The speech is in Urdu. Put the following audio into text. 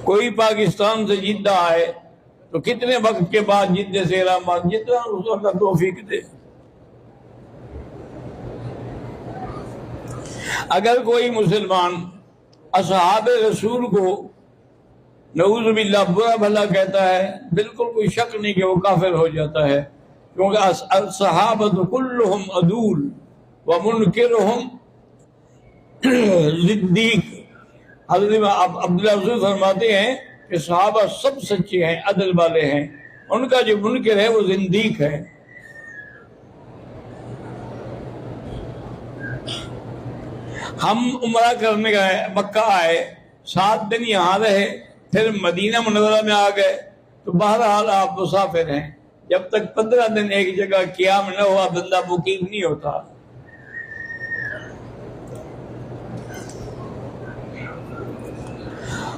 کوئی پاکستان سے جدہ آئے تو کتنے وقت کے بعد جدہ سے علامہ جتنا اس وقت توفیق دے. اگر کوئی مسلمان اصحاب رسول کو نعوذ باللہ برا بھلا کہتا ہے، بالکل کوئی شک نہیں کہ وہ کافر ہو جاتا ہے، کیونکہ الصحابۃ کلہم عدول ومنکرہم زندیق. حضرت عبداللہ رسول فرماتے ہیں کہ صحابہ سب سچے ہیں، عدل والے ہیں، ان کا جو منکر ہے وہ زندیق ہے. ہم عمرہ کرنے گئے، مکہ آئے، 7 دن یہاں رہے، پھر مدینہ منورہ میں آ گئے، تو بہرحال آپ مسافر ہیں. جب تک 15 دن ایک جگہ قیام نہ ہوا بندہ مقیم نہیں ہوتا.